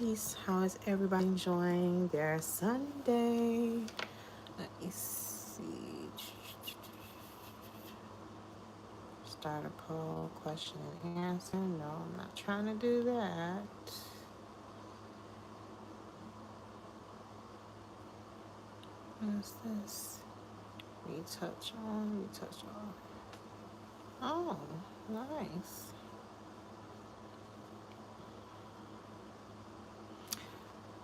Peace. How is everybody enjoying their Sunday? Let me see. Start a poll, question and answer. No, I'm not trying to do that. What is this? Retouch on, retouch off. Oh, nice.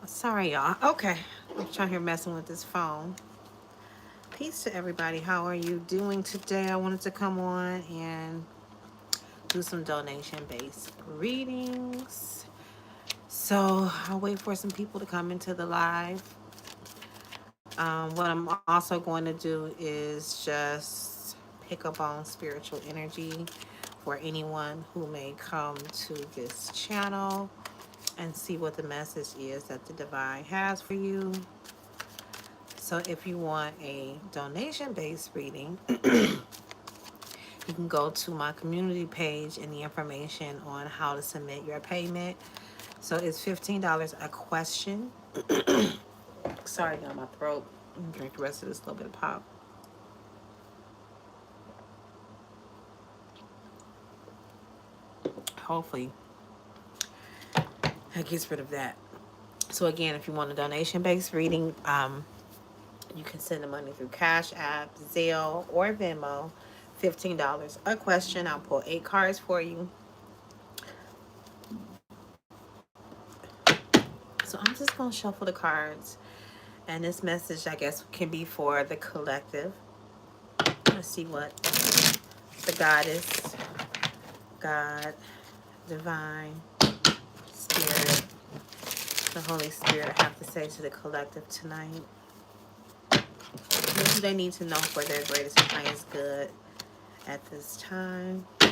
Sorry, y'all. Okay. I'm trying here messing with this phone. Peace to everybody. How are you doing today? I wanted to come on and do some donation-based readings. So I'll wait for some people to come into the live. What I'm also going to do is just pick up on spiritual energy for anyone who may come to this channel and see what the message is that the divine has for you. So if you want a donation-based reading, you can go to my community page and the information on how to submit your payment. So it's $15 a question. Sorry, got my throat. Drink the rest of this little bit of pop. Hopefully that gets rid of that. So again, if you want a donation-based reading, you can send the money through Cash App, Zelle, or Venmo. $15 a question. I'll pull 8 cards for you. So I'm just going to shuffle the cards. And this message, I guess, can be for the collective. Let's see what the goddess, God, divine, spirit, the Holy Spirit have to say to the collective tonight. What do they need to know for their greatest and highest good at this time? Okay,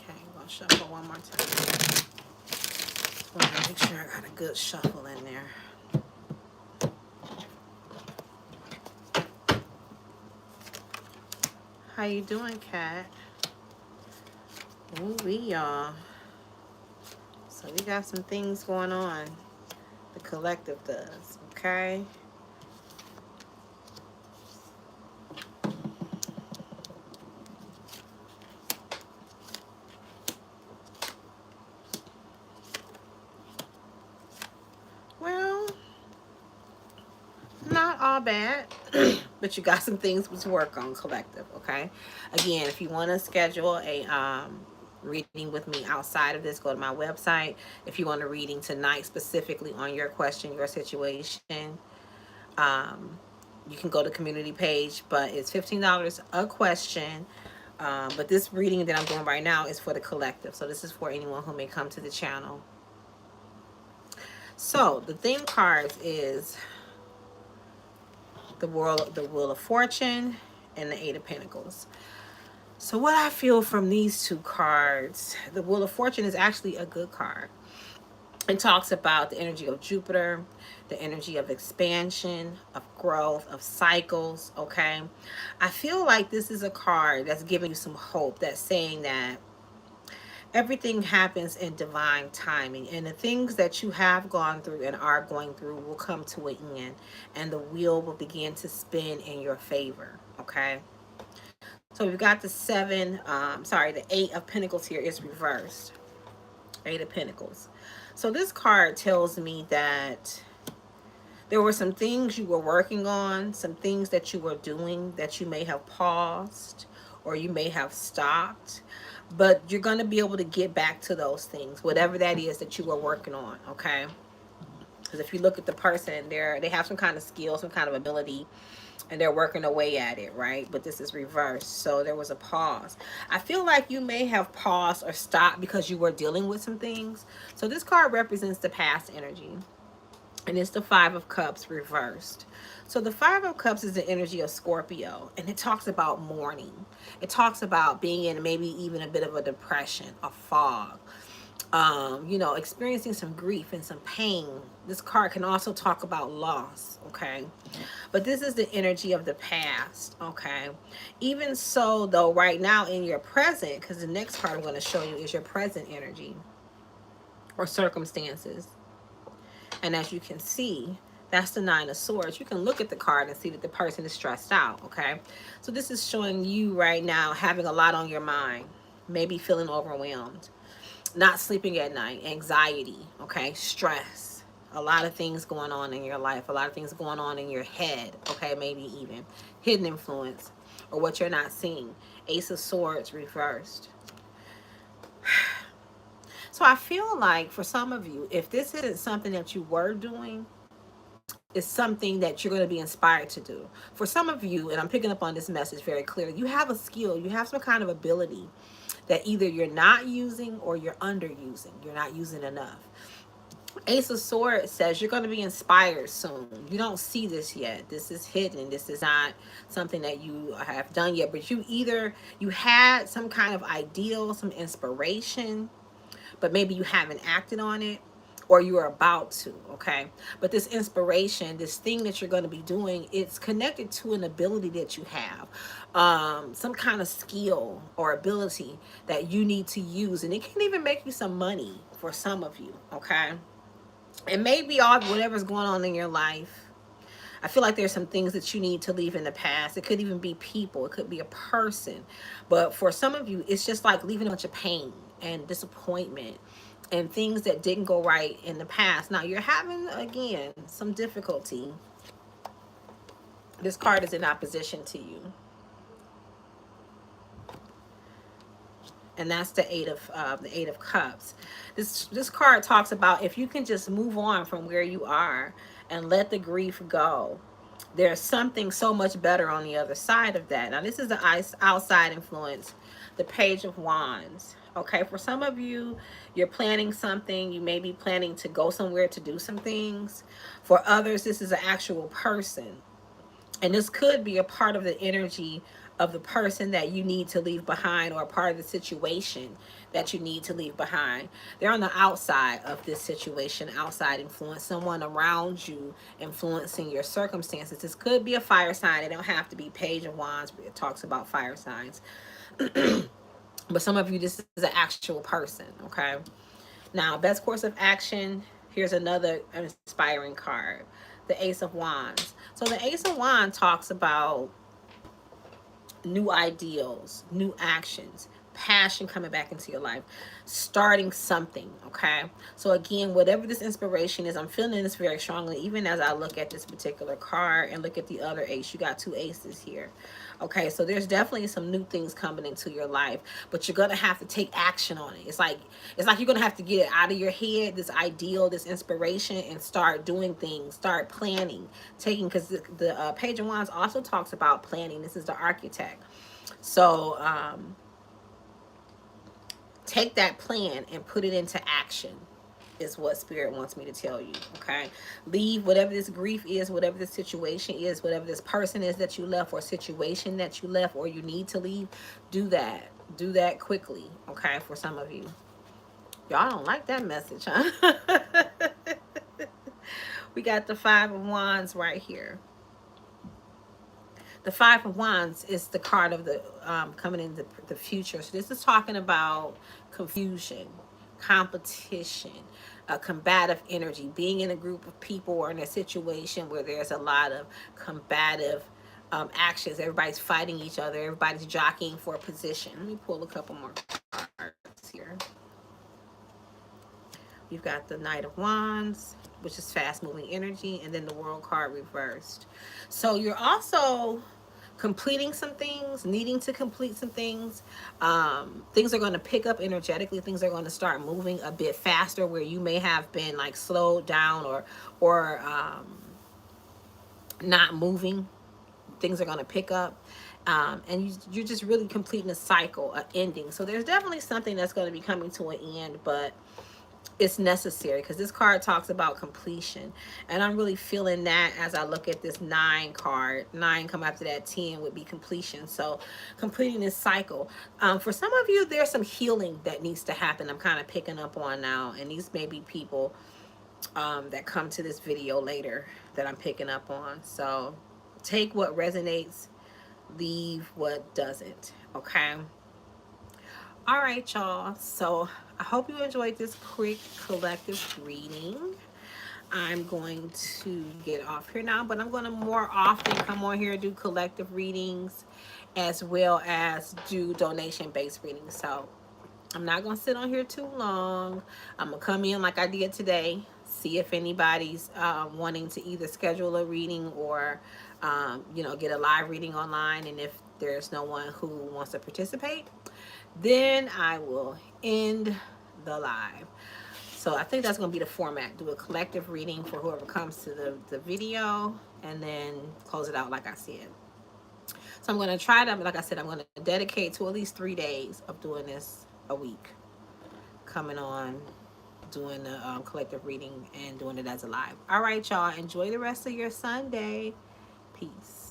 I'm going to shuffle one more time. Just want to make sure I got a good shuffle in there. How you doing, Kat? Ooh, y'all. So we got some things going on. The collective does, okay? Well, not all bad, but you got some things to work on, collective, okay? Again, if you want to schedule a reading with me outside of this, go to my website. If you want a reading tonight specifically on your question, your situation, you can go to community page, but it's $15 a question. But this reading that I'm doing right now is for the collective. So this is for anyone who may come to the channel. So the theme cards is the Wheel of Fortune, and the Eight of Pentacles. So what I feel from these two cards, the Wheel of Fortune is actually a good card. It talks about the energy of Jupiter, the energy of expansion, of growth, of cycles, okay? I feel like this is a card that's giving you some hope, that's saying that everything happens in divine timing, and the things that you have gone through and are going through will come to an end, and the wheel will begin to spin in your favor, okay? So we've got the Eight of Pentacles here is reversed. Eight of Pentacles. So this card tells me that there were some things you were working on, some things that you were doing that you may have paused or you may have stopped, but you're going to be able to get back to those things, whatever that is that you were working on, okay? Because if you look at the person, they have some kind of skill, some kind of ability, and they're working away at it, right? But this is reversed, so there was a pause. I feel like you may have paused or stopped because you were dealing with some things. So this card represents the past energy, and it's the Five of Cups reversed. So the Five of Cups is the energy of Scorpio, and it talks about mourning. It talks about being in maybe even a bit of a depression, a fog. you know, experiencing some grief and some pain. This card can also talk about loss, okay? But this is the energy of the past, okay? Even so, though, right now in your present, because the next card I'm going to show you is your present energy or circumstances. And as you can see, that's the Nine of Swords. You can look at the card and see that the person is stressed out, okay? So this is showing you right now having a lot on your mind, maybe feeling overwhelmed, not sleeping at night, anxiety, okay, stress, a lot of things going on in your life, a lot of things going on in your head, okay, maybe even hidden influence or what you're not seeing. Ace of Swords reversed. So I feel like for some of you, if this isn't something that you were doing, it's something that you're going to be inspired to do. For some of you, and I'm picking up on this message very clearly, you have a skill, you have some kind of ability that either you're not using or you're underusing. You're not using enough. Ace of Swords says you're going to be inspired soon. You don't see this yet. This is hidden. This is not something that you have done yet. But you had some kind of ideal, some inspiration, but maybe you haven't acted on it, or you're about to, okay? But this inspiration, this thing that you're going to be doing, it's connected to an ability that you have, some kind of skill or ability that you need to use, and it can even make you some money for some of you, okay? It may be all whatever's going on in your life. I feel like there's some things that you need to leave in the past. It could even be people. It could be a person. But for some of you, it's just like leaving a bunch of pain and disappointment and things that didn't go right in the past. Now, you're having, again, some difficulty. This card is in opposition to you. And that's the Eight of Cups. This card talks about if you can just move on from where you are and let the grief go, there's something so much better on the other side of that. Now, this is the outside influence, the Page of Wands. Okay, for some of you, you're planning something. You may be planning to go somewhere to do some things. For others, this is an actual person. And this could be a part of the energy of the person that you need to leave behind, or a part of the situation that you need to leave behind. They're on the outside of this situation, outside influence, someone around you influencing your circumstances. This could be a fire sign. It don't have to be Page of Wands, but it talks about fire signs. But some of you, this is an actual person, okay? Now, best course of action, here's another inspiring card, the Ace of Wands. So the Ace of Wands talks about new ideals, new actions, passion coming back into your life, starting something, okay? So again, whatever this inspiration is, I'm feeling this very strongly, even as I look at this particular card and look at the other ace. You got two aces here, okay? So there's definitely some new things coming into your life, but you're gonna have to take action on it. It's like you're gonna have to get it out of your head, this ideal, this inspiration, and start doing things, start planning, because the Page of Wands also talks about planning. This is the Architect. So take that plan and put it into action is what Spirit wants me to tell you, okay? Leave whatever this grief is, whatever the situation is, whatever this person is that you left, or situation that you left, or you need to leave. Do that. Do that quickly, okay, for some of you. Y'all don't like that message, huh? We got the Five of Wands right here. The Five of Wands is the card of the coming in the future. So this is talking about confusion, competition, a combative energy, being in a group of people or in a situation where there's a lot of combative actions. Everybody's fighting each other. Everybody's jockeying for a position. Let me pull a couple more cards here. You've got the Knight of Wands, which is fast-moving energy, and then the World card reversed. So you're also completing some things, needing to complete some things. Things are going to pick up energetically. Things are going to start moving a bit faster where you may have been like slowed down or not moving. Things are going to pick up. And you're just really completing a cycle, an ending. So there's definitely something that's going to be coming to an end, but it's necessary, because this card talks about completion, and I'm really feeling that as I look at this 9 card. 9 come after that 10 would be completion. So completing this cycle, for some of you there's some healing that needs to happen. I'm kind of picking up on now, and these may be people that come to this video later that I'm picking up on. So take what resonates, leave what doesn't. Okay. All right, y'all. So I hope you enjoyed this quick collective reading. I'm going to get off here now, but I'm going to more often come on here and do collective readings as well as do donation-based readings. So I'm not going to sit on here too long. I'm going to come in like I did today, see if anybody's wanting to either schedule a reading or, get a live reading online. And if there's no one who wants to participate, then I will end the live. So I think that's going to be the format. Do a collective reading for whoever comes to the video, and then close it out like I said. So I'm going to try to, like I said, I'm going to dedicate to at least 3 days of doing this a week. Coming on, doing the collective reading and doing it as a live. All right, y'all. Enjoy the rest of your Sunday. Peace.